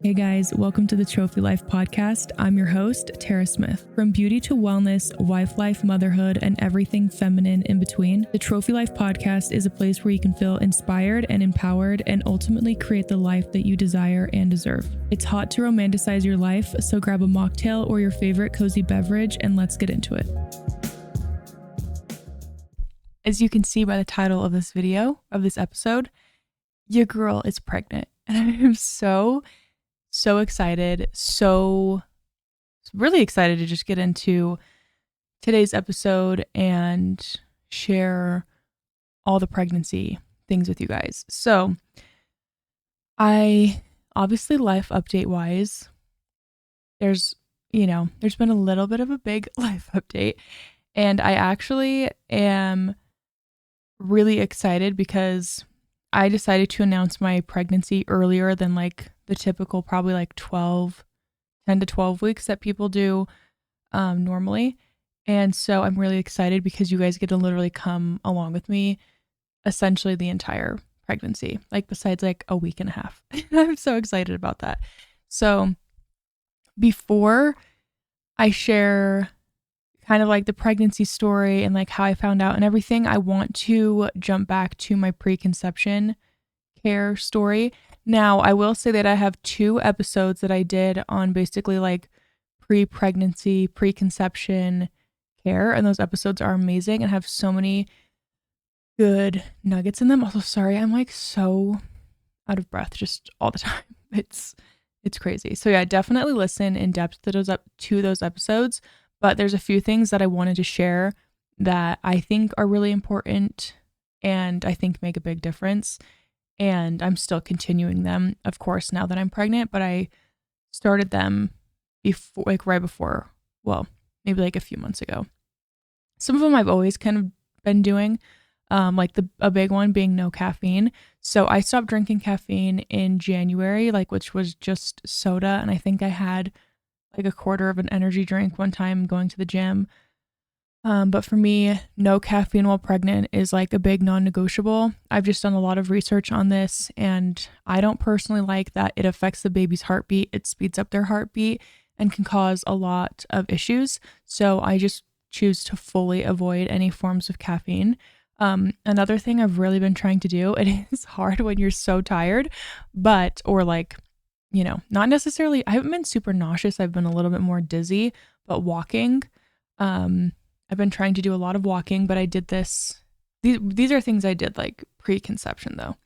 Hey guys, welcome to the Trophy Life podcast. I'm your host, Tara Smith. From beauty to wellness, wife life, motherhood, and everything feminine in between, the Trophy Life podcast is a place where you can feel inspired and empowered and ultimately create the life that you desire and deserve. It's hot to romanticize your life, so grab a mocktail or your favorite cozy beverage and let's get into it. As you can see by the title of this video, of this episode, your girl is pregnant. And I am so excited, really excited to just get into today's episode and share all the pregnancy things with you guys. So I obviously life update wise, there's been a little bit of a big life update, and I actually am really excited because I decided to announce my pregnancy earlier than like the typical probably like 10 to 12 weeks that people do normally. And so I'm really excited because you guys get to literally come along with me essentially the entire pregnancy, like besides like a week and a half. I'm so excited about that. So before I share kind of like the pregnancy story and like how I found out and everything, I want to jump back to my preconception care story. Now, I will say that I have 2 episodes that I did on basically like pre-pregnancy, preconception care, and those episodes are amazing and have so many good nuggets in them. Also, sorry, I'm like so out of breath just all the time. It's crazy. So yeah, definitely listen in depth to those episodes. But there's a few things that I wanted to share that I think are really important and I think make a big difference. And I'm still continuing them, of course, now that I'm pregnant, but I started them before, like right before, well, maybe like a few months ago. Some of them I've always kind of been doing, like a big one being no caffeine. So I stopped drinking caffeine in January, which was just soda. And I think I had like a quarter of an energy drink one time going to the gym. But for me, no caffeine while pregnant is like a big non-negotiable. I've just done a lot of research on this and I don't personally like that it affects the baby's heartbeat. It speeds up their heartbeat and can cause a lot of issues. So I just choose to fully avoid any forms of caffeine. Another thing I've really been trying to do, it is hard when you're so tired, not necessarily, I haven't been super nauseous. I've been a little bit more dizzy, but walking, I've been trying to do a lot of walking, but I did this. These are things I did like preconception though.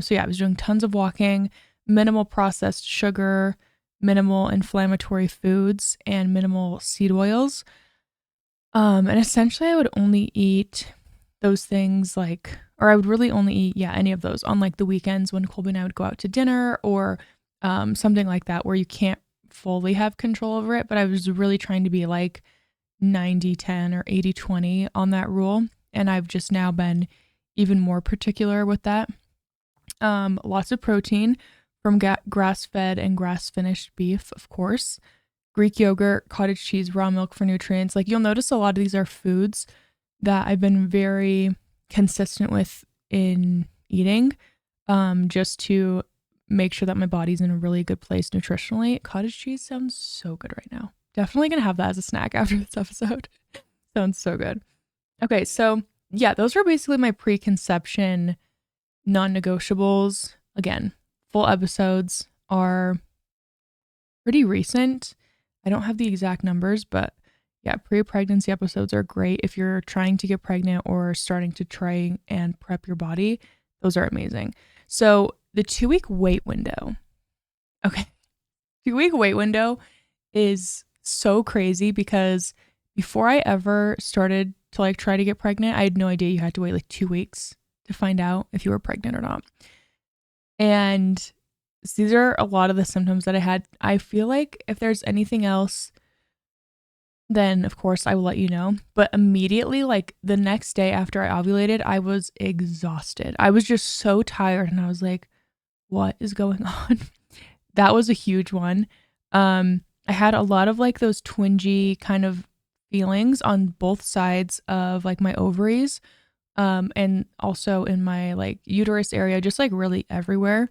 So yeah, I was doing tons of walking, minimal processed sugar, minimal inflammatory foods, and minimal seed oils. And essentially I would only eat those things or I would really only eat, any of those on like the weekends when Colby and I would go out to dinner or something like that where you can't fully have control over it. But I was really trying to be like 90-10 or 80-20 on that rule. And I've just now been even more particular with that. Lots of protein from grass-fed and grass-finished beef, of course. Greek yogurt, cottage cheese, raw milk for nutrients. Like you'll notice a lot of these are foods that I've been very consistent with in eating, just to make sure that my body's in a really good place nutritionally. Cottage cheese sounds so good right now. Definitely gonna have that as a snack after this episode. Sounds so good. Okay, so yeah, those were basically my preconception non-negotiables. Again, full episodes are pretty recent. I don't have the exact numbers, but yeah, pre-pregnancy episodes are great if you're trying to get pregnant or starting to try and prep your body. Those are amazing. So the 2-week wait window. Okay. 2-week wait window is so crazy because before I ever started to try to get pregnant, I had no idea you had to wait 2 weeks to find out if you were pregnant or not. And these are a lot of the symptoms that I had. I feel like if there's anything else, then of course I will let you know. But immediately, the next day after I ovulated, I was exhausted. I was just so tired and I was like, what is going on? That was a huge one. I had a lot of those twingy kind of feelings on both sides of my ovaries, and also in my uterus area, just really everywhere.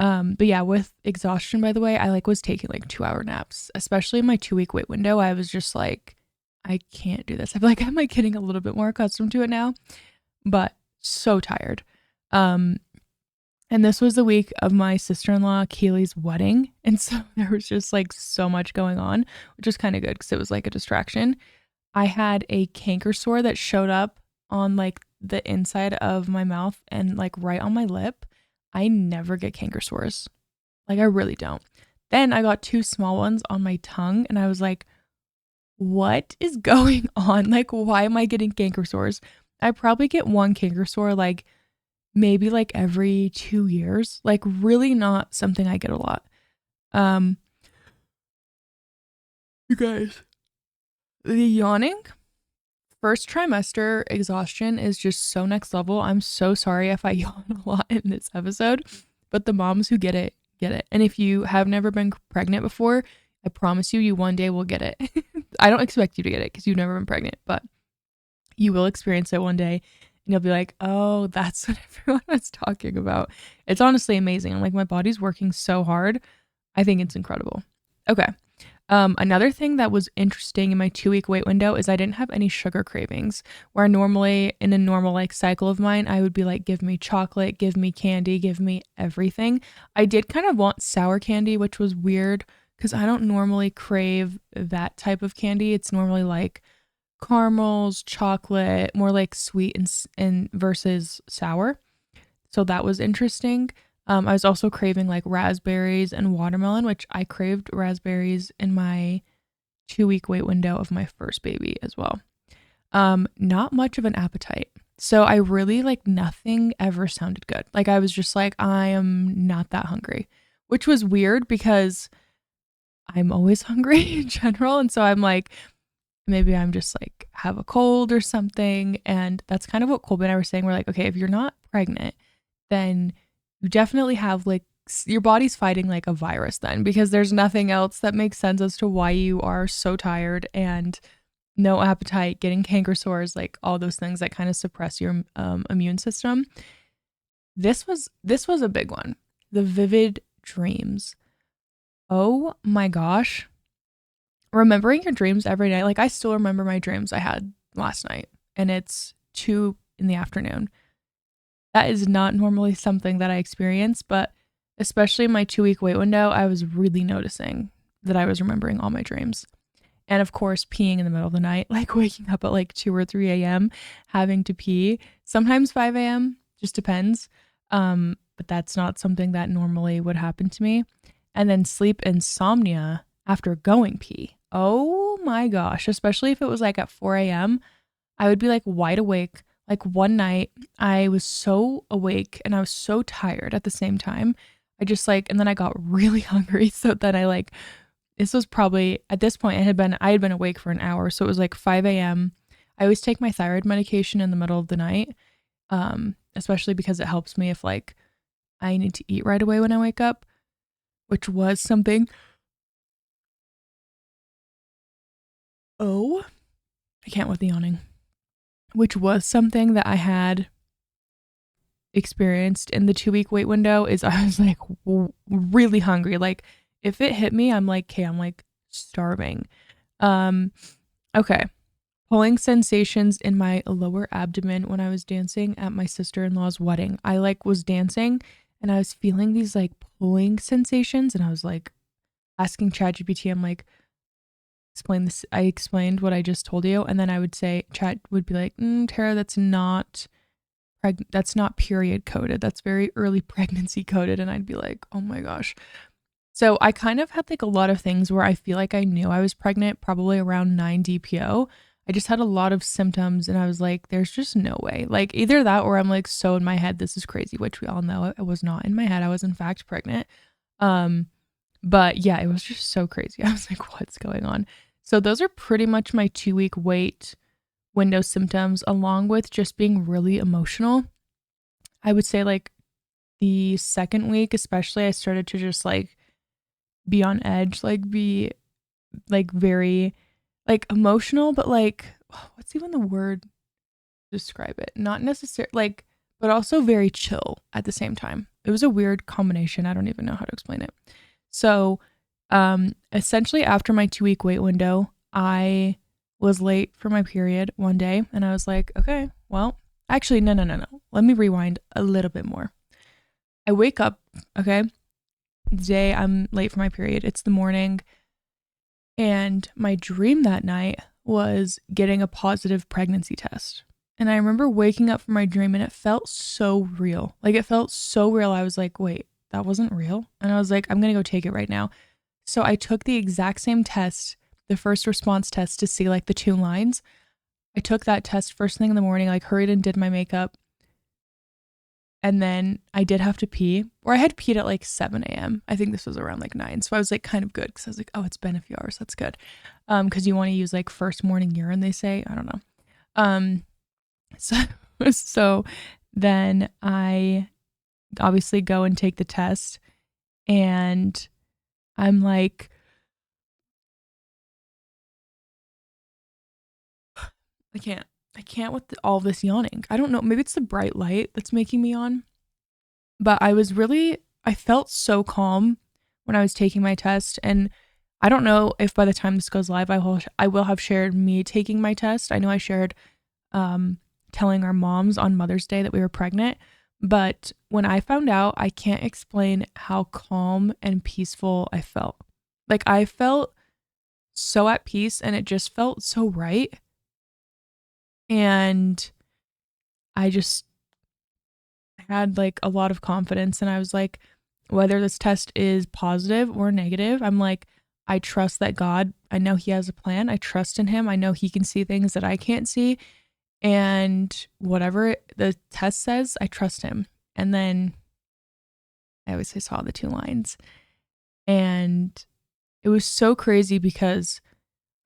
But yeah, with exhaustion, by the way, I like was taking like 2 hour naps, especially in my 2 week wait window. I was just like, I can't do this. I feel like I'm like getting a little bit more accustomed to it now, but so tired. Um, and this was the week of my sister-in-law Keely's wedding. And so there was just like so much going on, which is kind of good because it was like a distraction. I had a canker sore that showed up on like the inside of my mouth and like right on my lip. I never get canker sores. Like I really don't. Then I got two small ones on my tongue and I was like, what is going on? Like, why am I getting canker sores? I probably get one canker sore like maybe like every 2 years. Like really not something I get a lot. Um, you guys, the yawning first trimester exhaustion is just so next level. I'm so sorry if I yawn a lot in this episode, but the moms who get it, get it. And if you have never been pregnant before, I promise you, you one day will get it. I don't expect you to get it because you've never been pregnant, but you will experience it one day and you'll be like, oh, that's what everyone was talking about. It's honestly amazing. I'm like, my body's working so hard. I think it's incredible. Okay. Another thing that was interesting in my 2 week wait window is I didn't have any sugar cravings, where normally in a normal like cycle of mine, I would be like, give me chocolate, give me candy, give me everything. I did kind of want sour candy, which was weird because I don't normally crave that type of candy. It's normally like caramels, chocolate, more like sweet and versus sour. So that was interesting. I was also craving like raspberries and watermelon, which I craved raspberries in my 2 week wait window of my first baby as well. Not much of an appetite. So I really like nothing ever sounded good. Like I was just like, I am not that hungry, which was weird because I'm always hungry in general. And so I'm like, maybe I'm just like have a cold or something. And that's kind of what Colby and I were saying. We're like, okay, if you're not pregnant, then you definitely have like your body's fighting like a virus then, because there's nothing else that makes sense as to why you are so tired and no appetite, getting canker sores, like all those things that kind of suppress your immune system. This was a big one. The vivid dreams. Oh my gosh. Remembering your dreams every night. Like I still remember my dreams I had last night and it's 2 in the afternoon. That is not normally something that I experience, but especially in my 2 week wait window, I was really noticing that I was remembering all my dreams. And of course, peeing in the middle of the night, like waking up at like 2 or 3 a.m., having to pee, sometimes 5 a.m., just depends. But that's not something that normally would happen to me. And then sleep insomnia after going pee. Oh my gosh, especially if it was like at 4 a.m., I would be like wide awake. Like one night I was so awake and I was so tired at the same time. I just like, and then I got really hungry. So then I like, this was probably at this point I had been awake for an hour. So it was like 5 a.m. I always take my thyroid medication in the middle of the night. Especially because it helps me if like I need to eat right away when I wake up, which was something. Oh, I can't with the yawning. Which was something that I had experienced in the 2 week wait window. Is I was like really hungry. Like if it hit me, I'm like, okay, I'm like starving. Okay. Pulling sensations in my lower abdomen when I was dancing at my sister-in-law's wedding. I like was dancing and I was feeling these like pulling sensations and I was like asking ChatGPT, I'm like, explain this. I explained what I just told you, and then I would say, Chat would be like, Tara, that's not period coded. That's very early pregnancy coded. And I'd be like, oh my gosh. So I kind of had like a lot of things where I feel like I knew I was pregnant, probably around 9 DPO. I just had a lot of symptoms and I was like, there's just no way. Like either that or I'm like so in my head, this is crazy, which we all know I was not in my head. I was in fact pregnant. But yeah, it was just so crazy. I was like, what's going on? So those are pretty much my 2 week wait window symptoms, along with just being really emotional. I would say like the second week, especially, I started to just like be on edge, like be like very like emotional, but like, what's even the word to describe it? Not necessarily like, but also very chill at the same time. it was a weird combination. I don't even know how to explain it. So, essentially after my 2-week wait window, I was late for my period one day and I was like, okay, well, actually, no. Let me rewind a little bit more. I wake up, okay, the day I'm late for my period. It's the morning. And my dream that night was getting a positive pregnancy test. And I remember waking up from my dream and it felt so real. Like it felt so real. I was like, wait, that wasn't real. And I was like, I'm going to go take it right now. So I took the exact same test, the first response test to see like the 2 lines. I took that test first thing in the morning, like hurried and did my makeup. And then I did have to pee, or I had peed at like 7 a.m. I think this was around like 9. So I was like kind of good because I was like, oh, it's been a few hours. That's good. Because you want to use like first morning urine, they say. I don't know. So, so then I obviously go and take the test and I'm like, I can't with all this yawning. I don't know. Maybe it's the bright light that's making me yawn. But I felt so calm when I was taking my test. And I don't know if by the time this goes live, I will have shared me taking my test. I know I shared telling our moms on Mother's Day that we were pregnant. But when I found out, I can't explain how calm and peaceful I felt. Like I felt so at peace and it just felt so right. And I just had like a lot of confidence and I was like, whether this test is positive or negative, I'm like, I trust that God, I know he has a plan. I trust in him. I know he can see things that I can't see. And whatever the test says, I trust him. And then I always saw the 2 lines. And it was so crazy because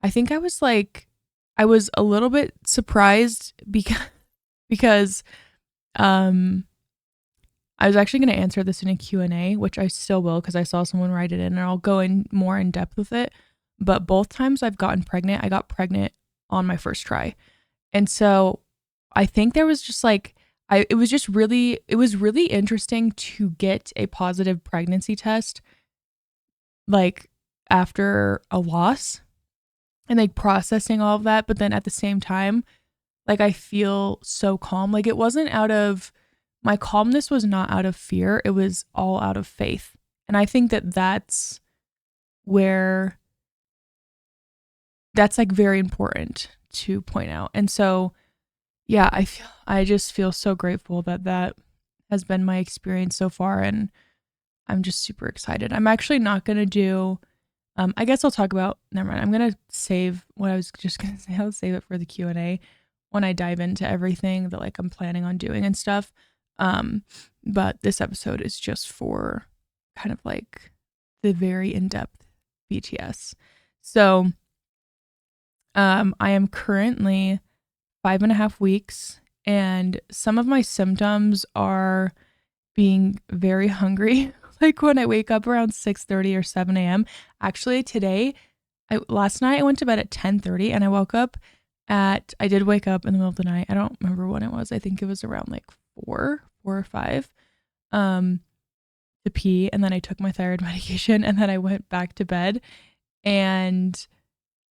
I think I was a little bit surprised because I was actually going to answer this in a Q&A, which I still will because I saw someone write it in and I'll go in more in depth with it. But both times I've gotten pregnant, I got pregnant on my first try. And so I think there was just like, it was really interesting to get a positive pregnancy test like after a loss and like processing all of that. But then at the same time, like I feel so calm. Like it wasn't my calmness was not out of fear. It was all out of faith. And I think that that's like very important to point out. And so, yeah, I just feel so grateful that has been my experience so far. And I'm just super excited. I'm actually not going to do, I guess I'll talk about, never mind. I'm going to save what I was just going to say. I'll save it for the Q&A when I dive into everything that like I'm planning on doing and stuff. But this episode is just for kind of like the very in-depth BTS. So, I am currently 5.5 weeks and some of my symptoms are being very hungry. Like when I wake up around 6:30 or 7 a.m. Actually last night I went to bed at 10:30 and I did wake up in the middle of the night. I don't remember when it was. I think it was around like 4 or 5 to pee, and then I took my thyroid medication and then I went back to bed and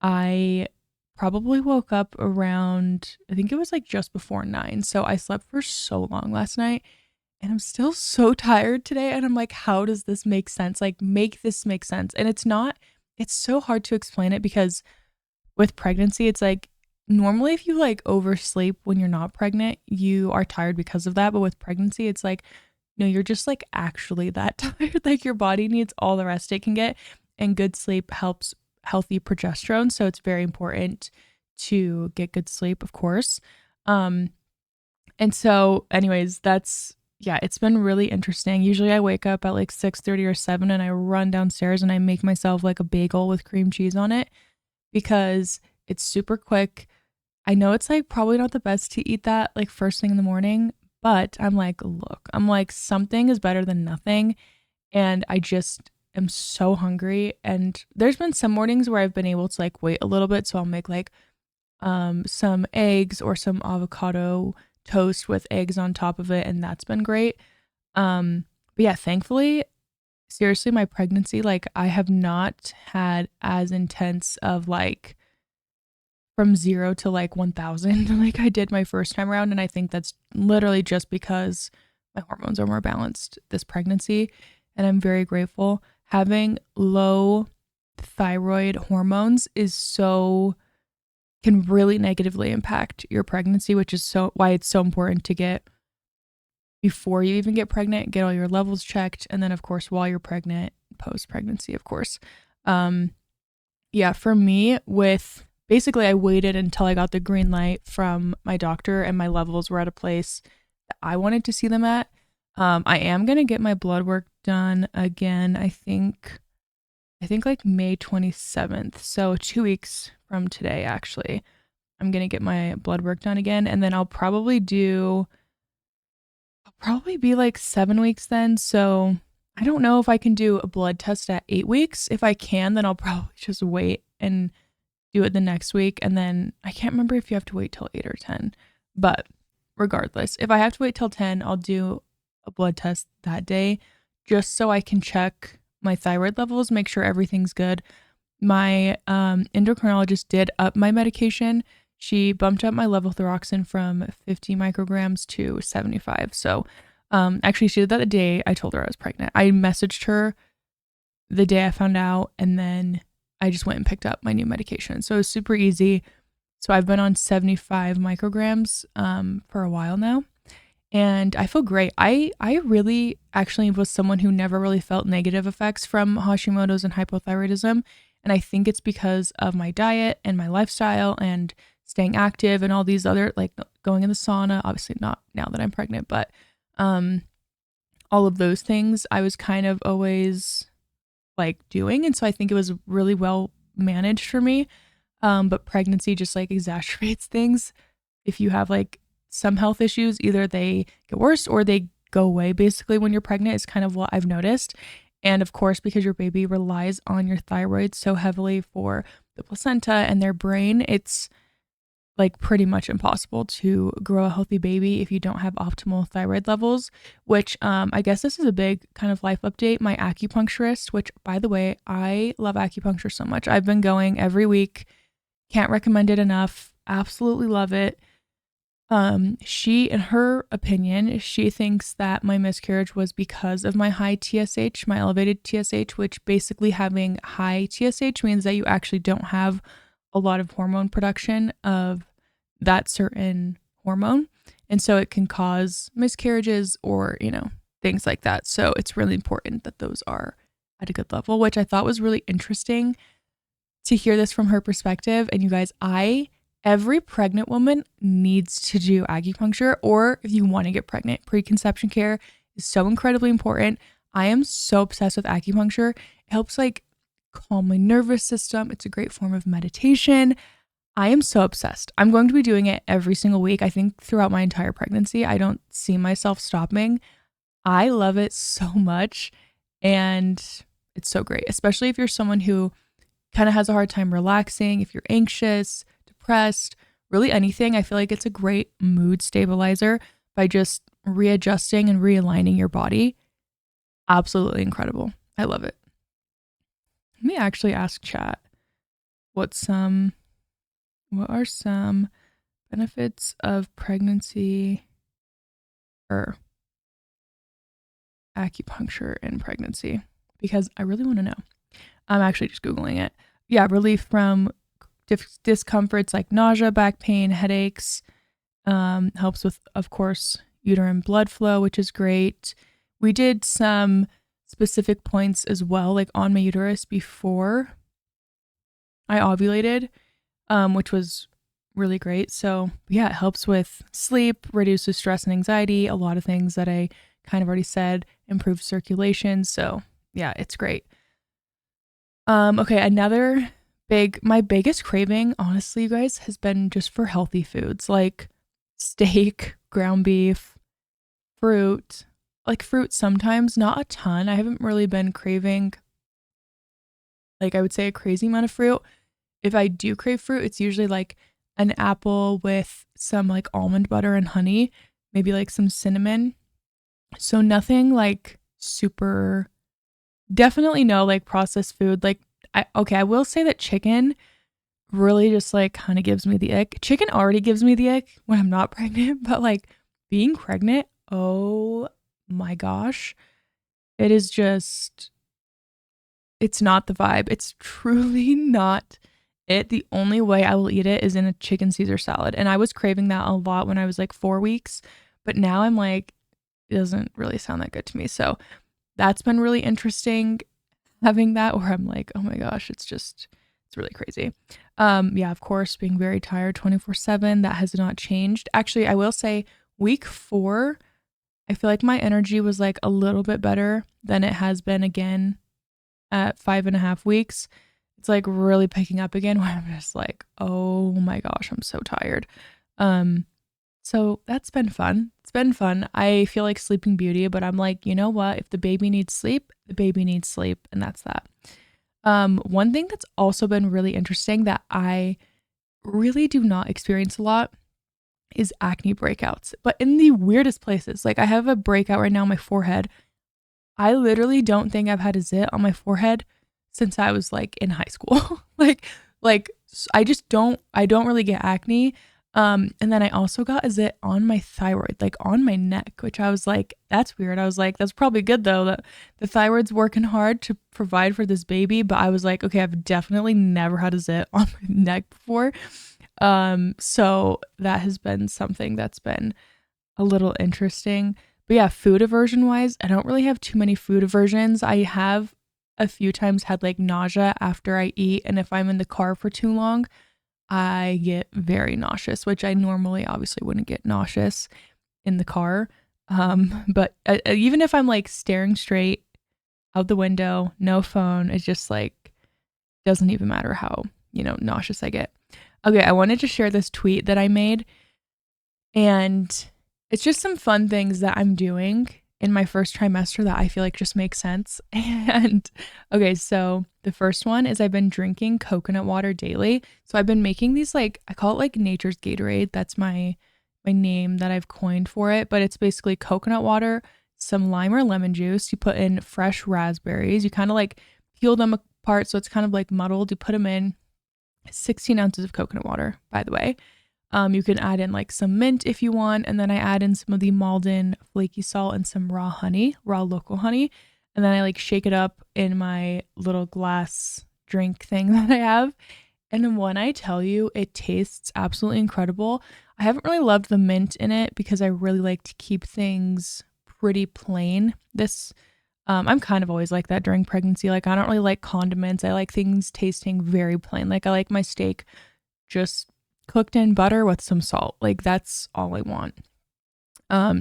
I probably woke up around, I think it was like just before 9. So I slept for so long last night and I'm still so tired today. And I'm like, how does this make sense? Like, make this make sense. And it's so hard to explain it because with pregnancy, it's like, normally if you like oversleep when you're not pregnant, you are tired because of that. But with pregnancy, it's like, no, you're just like actually that tired. Like your body needs all the rest it can get. And good sleep helps healthy progesterone. So it's very important to get good sleep, of course. And so anyways, it's been really interesting. Usually I wake up at like 6:30 or 7 and I run downstairs and I make myself like a bagel with cream cheese on it because it's super quick. I know it's like probably not the best to eat that like first thing in the morning, but I'm like, look, something is better than nothing. And I just am so hungry. And there's been some mornings where I've been able to like wait a little bit. So I'll make like some eggs or some avocado toast with eggs on top of it. And that's been great. But yeah, thankfully, seriously, my pregnancy, like I have not had as intense of like from 0 to like 1,000 like I did my first time around, and I think that's literally just because my hormones are more balanced this pregnancy, and I'm very grateful. Having low thyroid hormones is so can really negatively impact your pregnancy, which is so why it's so important to get before you even get pregnant, get all your levels checked, and then of course while you're pregnant, post pregnancy, of course. Um, yeah, for me, with basically, I waited until I got the green light from my doctor and my levels were at a place that I wanted to see them at. I am gonna get my blood work done again. I think like May 27th. So 2 weeks from today, actually, I'm gonna get my blood work done again, and then I'll probably be like 7 weeks then. So I don't know if I can do a blood test at 8 weeks. If I can, then I'll probably just wait and do it the next week. And then I can't remember if you have to wait till 8 or 10. But regardless, if I have to wait till 10, I'll do a blood test that day just so I can check my thyroid levels, make sure everything's good. My endocrinologist did up my medication. She bumped up my levothyroxine from 50 micrograms to 75. So actually, she did that the day I told her I was pregnant. I messaged her the day I found out, and then I just went and picked up my new medication. So it was super easy. So I've been on 75 micrograms for a while now, and I feel great. I really actually was someone who never really felt negative effects from Hashimoto's and hypothyroidism, and I think it's because of my diet and my lifestyle and staying active and all these other, like going in the sauna, obviously not now that I'm pregnant, but all of those things I was kind of always like doing, and so I think it was really well managed for me. But pregnancy just like exacerbates things. If you have like some health issues, either they get worse or they go away basically when you're pregnant, is kind of what I've noticed. And of course, because your baby relies on your thyroid so heavily for the placenta and their brain, it's like pretty much impossible to grow a healthy baby if you don't have optimal thyroid levels, which I guess this is a big kind of life update. My acupuncturist, which by the way, I love acupuncture so much. I've been going every week. Can't recommend it enough. Absolutely love it. She, in her opinion, she thinks that my miscarriage was because of my high TSH, my elevated TSH, which basically having high TSH means that you actually don't have a lot of hormone production of that certain hormone. And so it can cause miscarriages or, things like that. So it's really important that those are at a good level, which I thought was really interesting to hear this from her perspective. And you guys, every pregnant woman needs to do acupuncture, or if you want to get pregnant, preconception care is so incredibly important. I am so obsessed with acupuncture. It helps like calm my nervous system. It's a great form of meditation. I am so obsessed. I'm going to be doing it every single week. I think throughout my entire pregnancy, I don't see myself stopping. I love it so much, and it's so great, especially if you're someone who kind of has a hard time relaxing, if you're anxious, depressed, really anything. I feel like it's a great mood stabilizer by just readjusting and realigning your body. Absolutely incredible. I love it. Let me actually ask chat what are some benefits of pregnancy or acupuncture in pregnancy, because I really want to know. I'm actually just Googling it. Yeah, relief from discomforts like nausea, back pain, headaches. Helps with, of course, uterine blood flow, which is great. We did some specific points as well, like on my uterus before I ovulated, which was really great. So yeah, it helps with sleep, reduces stress and anxiety, a lot of things that I kind of already said, improves circulation. So yeah, it's great. Okay, my biggest craving, honestly, you guys, has been just for healthy foods like steak, ground beef, fruit, like fruit sometimes, not a ton. I haven't really been craving, like I would say, a crazy amount of fruit. If I do crave fruit, it's usually like an apple with some like almond butter and honey, maybe like some cinnamon. So nothing like super, definitely no like processed food. Like I will say that chicken really just like kind of gives me the ick. Chicken already gives me the ick when I'm not pregnant, but like being pregnant, oh my gosh, it is just, it's not the vibe. It's truly not it. The only way I will eat it is in a chicken Caesar salad. And I was craving that a lot when I was like 4 weeks, but now I'm like, it doesn't really sound that good to me. So that's been really interesting having that where I'm like, oh my gosh, it's really crazy. Yeah, of course, being very tired 24/7, that has not changed. Actually, I will say week 4, I feel like my energy was like a little bit better than it has been again at 5.5 weeks. It's like really picking up again where I'm just like, oh my gosh, I'm so tired. Um, so that's been fun. It's been fun. I feel like Sleeping Beauty, but I'm like, you know what? If the baby needs sleep, the baby needs sleep, and that's that. One thing that's also been really interesting that I really do not experience a lot is acne breakouts, but in the weirdest places. Like I have a breakout right now on my forehead. I literally don't think I've had a zit on my forehead since I was like in high school. like I don't really get acne. And then I also got a zit on my thyroid, like on my neck, which I was like, that's weird. I was like, that's probably good though, that the thyroid's working hard to provide for this baby. But I was like, okay, I've definitely never had a zit on my neck before. So that has been something that's been a little interesting. But yeah, food aversion wise, I don't really have too many food aversions. I have a few times had like nausea after I eat, and if I'm in the car for too long, I get very nauseous, which I normally obviously wouldn't get nauseous in the car. But even if I'm like staring straight out the window, no phone, it's just like doesn't even matter how, nauseous I get. Okay, I wanted to share this tweet that I made, and it's just some fun things that I'm doing in my first trimester that I feel like just make sense. And okay, so the first one is I've been drinking coconut water daily. So I've been making these like, I call it like nature's Gatorade. That's my name that I've coined for it, but it's basically coconut water, some lime or lemon juice. You put in fresh raspberries. You kind of like peel them apart so it's kind of like muddled. You put them in 16 ounces of coconut water, by the way. You can add in like some mint if you want. And then I add in some of the Malden flaky salt and some raw honey, raw local honey. And then I like shake it up in my little glass drink thing that I have. And when I tell you, it tastes absolutely incredible. I haven't really loved the mint in it because I really like to keep things pretty plain. I'm kind of always like that during pregnancy. Like I don't really like condiments. I like things tasting very plain. Like I like my steak just cooked in butter with some salt. Like that's all I want.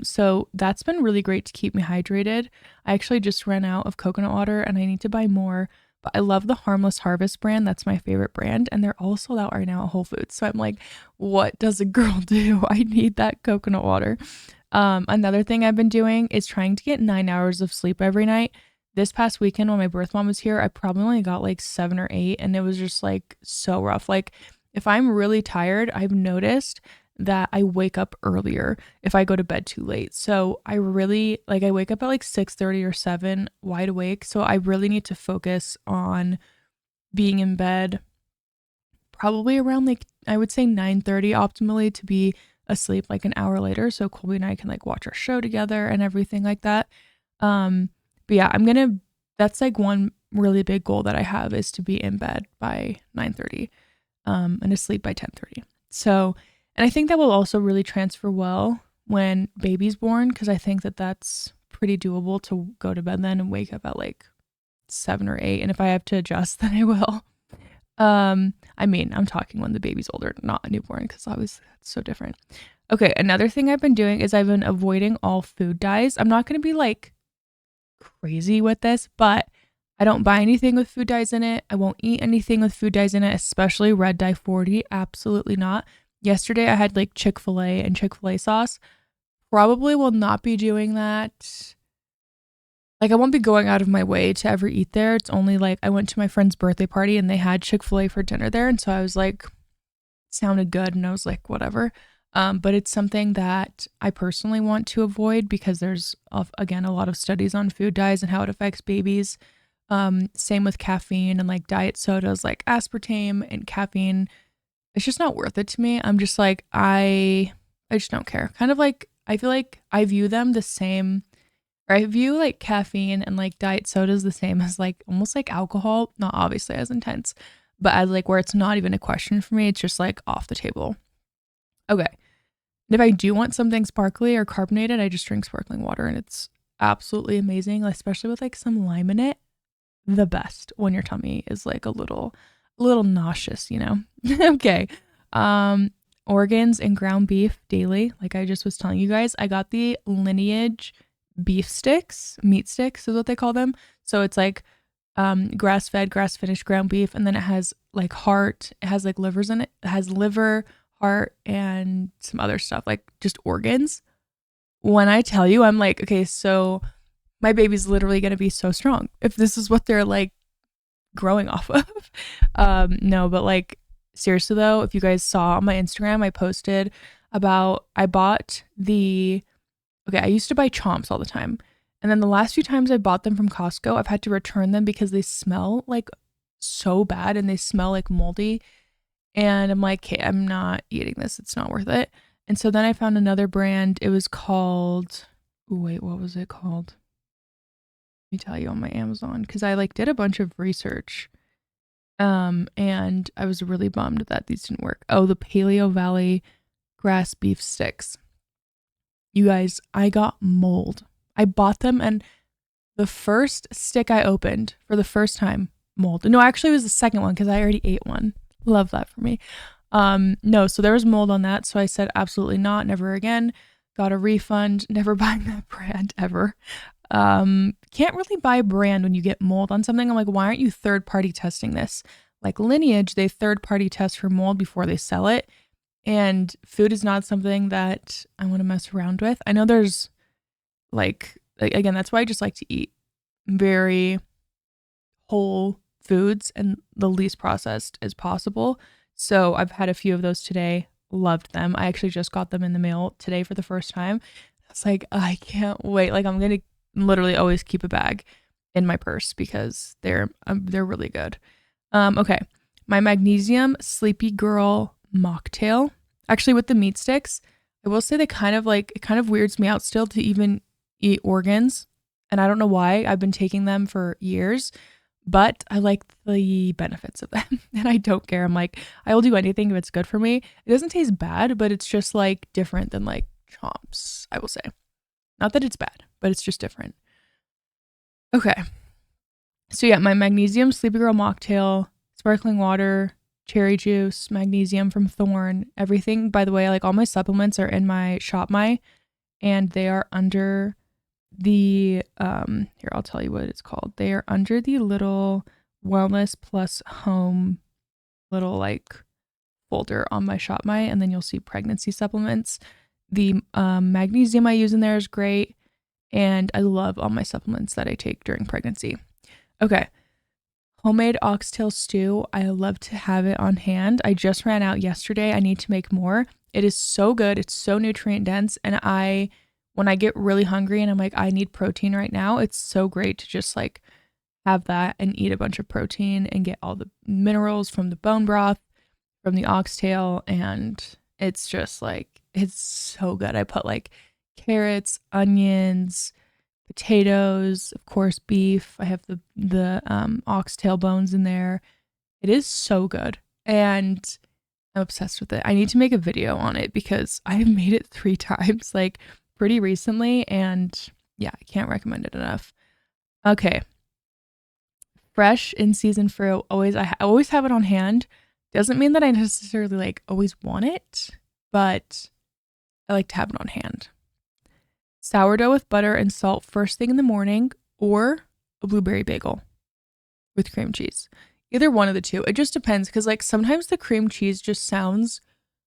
So that's been really great to keep me hydrated. I actually just ran out of coconut water and I need to buy more, but I love the Harmless Harvest brand. That's my favorite brand. And they're all sold out right now at Whole Foods. So I'm like, what does a girl do? I need that coconut water. Another thing I've been doing is trying to get 9 hours of sleep every night. This past weekend when my birth mom was here, I probably only got like 7 or 8 and it was just like so rough. Like if I'm really tired, I've noticed that I wake up earlier if I go to bed too late. So I really I wake up at like 6:30 or 7 wide awake. So I really need to focus on being in bed probably around like I would say 9:30 optimally to be asleep like an hour later. So Colby and I can like watch our show together and everything like that. But yeah, that's like one really big goal that I have is to be in bed by 9:30. And asleep by 10:30. So, and I think that will also really transfer well when baby's born because I think that that's pretty doable to go to bed then and wake up at like 7 or 8. And if I have to adjust, then I will. I mean, I'm talking when the baby's older, not a newborn, because obviously that's so different. Okay, another thing I've been doing is I've been avoiding all food dyes. I'm not going to be like crazy with this, but I don't buy anything with food dyes in it. I won't eat anything with food dyes in it, especially red dye 40. Absolutely not. Yesterday I had like Chick-fil-A and Chick-fil-A sauce. Probably will not be doing that. Like I won't be going out of my way to ever eat there. It's only like I went to my friend's birthday party and they had Chick-fil-A for dinner there. And so I was like, sounded good. And I was like, whatever. But it's something that I personally want to avoid because there's, again, a lot of studies on food dyes and how it affects babies. Same with caffeine and like diet sodas like aspartame and caffeine. It's just not worth it to me. I'm just like, I just don't care. Kind of like, I feel like I view them the same, or I view like caffeine and like diet sodas the same as like almost like alcohol, not obviously as intense, but as like where it's not even a question for me. It's just like off the table. Okay. And if I do want something sparkly or carbonated, I just drink sparkling water and it's absolutely amazing, especially with like some lime in it. The best when your tummy is like a little nauseous, you know. Okay. Um Organs and ground beef daily. Like I just was telling you guys, I got the Lineage beef sticks, meat sticks is what they call them. So it's like grass-fed, grass-finished ground beef, and then it has like heart, it has like livers in it. It has liver, heart, and some other stuff, like just organs. When I tell you, I'm like, okay, so my baby's literally gonna be so strong if this is what they're like growing off of. No, but like seriously though, if you guys saw on my Instagram, I posted about I bought the okay, I used to buy chomps all the time. And then the last few times I bought them from Costco, I've had to return them because they smell like so bad and they smell like moldy. And I'm like, okay, I'm not eating this. It's not worth it. And so then I found another brand. It was called, ooh, wait, what was it called? Let me tell you on my Amazon because I like did a bunch of research. And I was really bummed that these didn't work. Oh, the Paleo Valley grass beef sticks. You guys, I got mold. I bought them and the first stick I opened for the first time, mold. No, actually it was the second one because I already ate one. Love that for me. No, so there was mold on that. So I said, absolutely not, never again. Got a refund, never buying that brand ever. Can't really buy a brand when you get mold on something. I'm like, why aren't you third party testing this? Like Lineage, they third party test for mold before they sell it. And food is not something that I want to mess around with. I know there's like, again, that's why I just like to eat very whole foods and the least processed as possible. So I've had a few of those today, loved them. I actually just got them in the mail today for the first time. It's like, I can't wait. Like I'm going to literally always keep a bag in my purse because they're really good. Okay. My magnesium sleepy girl mocktail. Actually with the meat sticks, I will say they kind of like, it kind of weirds me out still to even eat organs. And I don't know why. I've been taking them for years, but I like the benefits of them and I don't care. I'm like, I will do anything if it's good for me. It doesn't taste bad, but it's just like different than like chomps, I will say. Not that it's bad, but it's just different. Okay. So yeah, my magnesium sleepy girl mocktail, sparkling water, cherry juice, magnesium from Thorne, everything. By the way, like all my supplements are in my Shop My, and they are under the here I'll tell you what it's called. They are under the little wellness plus home little like folder on my Shop My, and then you'll see pregnancy supplements. The magnesium I use in there is great, and I love all my supplements that I take during pregnancy. Okay. Homemade oxtail stew. I love to have it on hand. I just ran out yesterday. I need to make more. It is so good. It's so nutrient dense. And when I get really hungry and I'm like, I need protein right now, it's so great to just like have that and eat a bunch of protein and get all the minerals from the bone broth, from the oxtail. And it's just like, it's so good. I put like carrots, onions, potatoes, of course, beef. I have the oxtail bones in there. It is so good, and I'm obsessed with it. I need to make a video on it because I have made it 3 times, like pretty recently, and yeah, I can't recommend it enough. Okay, fresh in season fruit. I always have it on hand. Doesn't mean that I necessarily like always want it, but I like to have it on hand. Sourdough with butter and salt first thing in the morning, or a blueberry bagel with cream cheese. Either one of the two. It just depends because like sometimes the cream cheese just sounds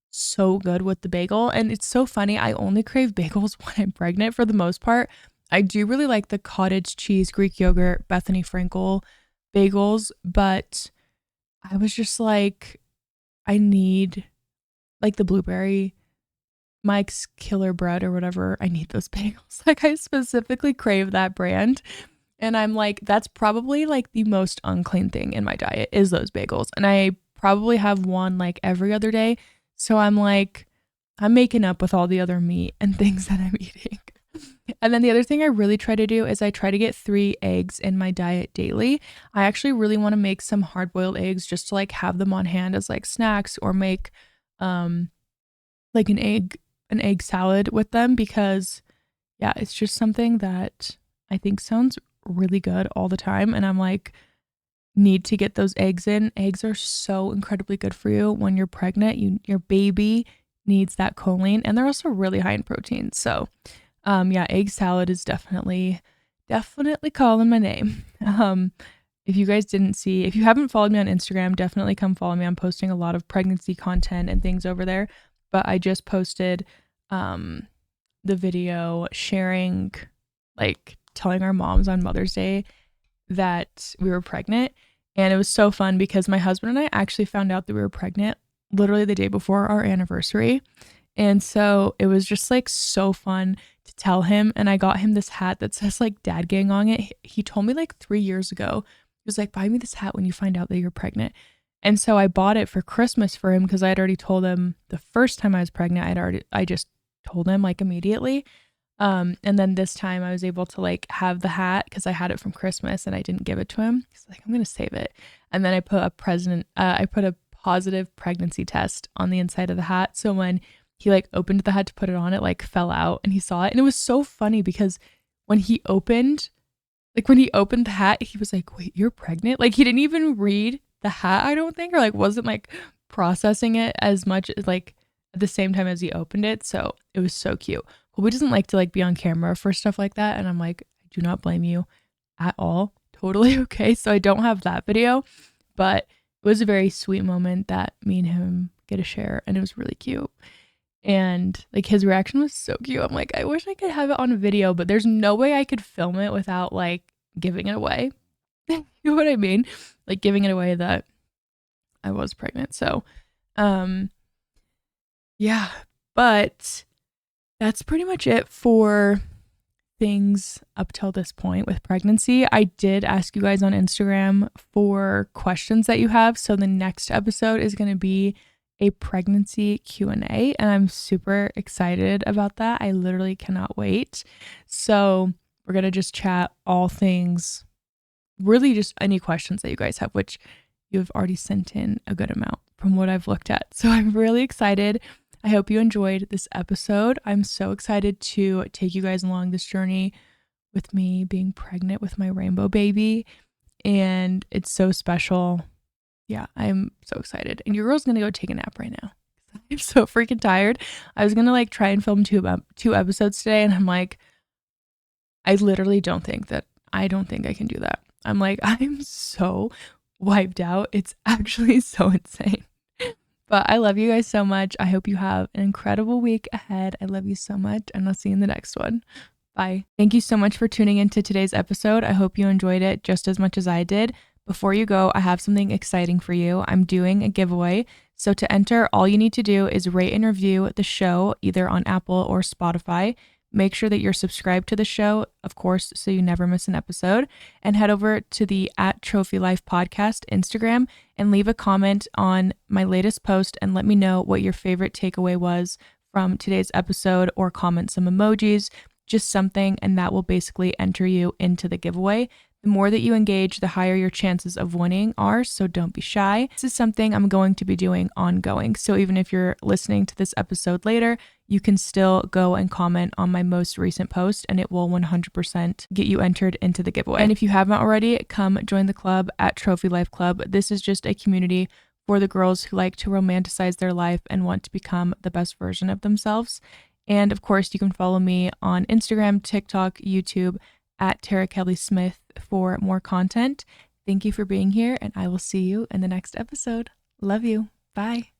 so good with the bagel. And it's so funny. I only crave bagels when I'm pregnant for the most part. I do really like the cottage cheese, Greek yogurt, Bethany Frankel bagels, but I was just like, I need like the blueberry Mike's Killer Bread or whatever. I need those bagels. Like I specifically crave that brand. And I'm like, that's probably like the most unclean thing in my diet is those bagels. And I probably have one like every other day. So I'm like, I'm making up with all the other meat and things that I'm eating. And then the other thing I really try to do is I try to get 3 eggs in my diet daily. I actually really want to make some hard-boiled eggs just to like have them on hand as like snacks or make like an egg salad with them because yeah, it's just something that I think sounds really good all the time and I'm like need to get those eggs in. Eggs are so incredibly good for you when you're pregnant. Your baby needs that choline and they're also really high in protein. So yeah, egg salad is definitely calling my name. If you guys if you haven't followed me on Instagram, definitely come follow me. I'm posting a lot of pregnancy content and things over there. But I just posted the video sharing, like telling our moms on Mother's Day that we were pregnant. And it was so fun because my husband and I actually found out that we were pregnant literally the day before our anniversary. And so it was just like so fun to tell him. And I got him this hat that says like Dad Gang on it. He told me like 3 years ago, he was like, buy me this hat when you find out that you're pregnant. And so I bought it for Christmas for him because I had already told him the first time I was pregnant. I just told him like immediately. And then this time I was able to like have the hat because I had it from Christmas and I didn't give it to him. He's like, I'm going to save it. And then I put a positive pregnancy test on the inside of the hat. So when he like opened the hat to put it on, it like fell out and he saw it. And it was so funny because when he opened the hat, he was like, wait, you're pregnant? Like he didn't even read the hat, I don't think, or like wasn't like processing it as much as like at the same time as he opened it. So it was so cute. Colby doesn't like to like be on camera for stuff like that. And I'm like, I do not blame you at all. Totally okay. So I don't have that video, but it was a very sweet moment that me and him get to share. And it was really cute. And like his reaction was so cute. I'm like, I wish I could have it on a video, but there's no way I could film it without like giving it away. You know what I mean? Like giving it away that I was pregnant. So, yeah, but that's pretty much it for things up till this point with pregnancy. I did ask you guys on Instagram for questions that you have. So the next episode is going to be a pregnancy Q&A and I'm super excited about that. I literally cannot wait. So we're going to just chat all things, really just any questions that you guys have, which you've already sent in a good amount from what I've looked at. So I'm really excited. I hope you enjoyed this episode. I'm so excited to take you guys along this journey with me being pregnant with my rainbow baby. And it's so special. Yeah, I'm so excited. And your girl's going to go take a nap right now. I'm so freaking tired. I was going to like try and film two episodes today. And I'm like, I literally don't think I can do that. I'm like, I'm so wiped out. It's actually so insane. But I love you guys so much. I hope you have an incredible week ahead. I love you so much, and I'll see you in the next one. Bye. Thank you so much for tuning into today's episode. I hope you enjoyed it just as much as I did. Before you go, I have something exciting for you. I'm doing a giveaway. So to enter, all you need to do is rate and review the show either on Apple or Spotify. Make sure that you're subscribed to the show, of course, so you never miss an episode. And head over to the @TrophyLife Podcast Instagram and leave a comment on my latest post and let me know what your favorite takeaway was from today's episode, or comment some emojis, just something, and that will basically enter you into the giveaway. The more that you engage, the higher your chances of winning are, so don't be shy. This is something I'm going to be doing ongoing, so even if you're listening to this episode later, you can still go and comment on my most recent post and it will 100% get you entered into the giveaway. And if you haven't already, come join the club at Trophy Life Club. This is just a community for the girls who like to romanticize their life and want to become the best version of themselves. And of course, you can follow me on Instagram, TikTok, YouTube at Tara Kelly Smith for more content. Thank you for being here, and I will see you in the next episode. Love you. Bye.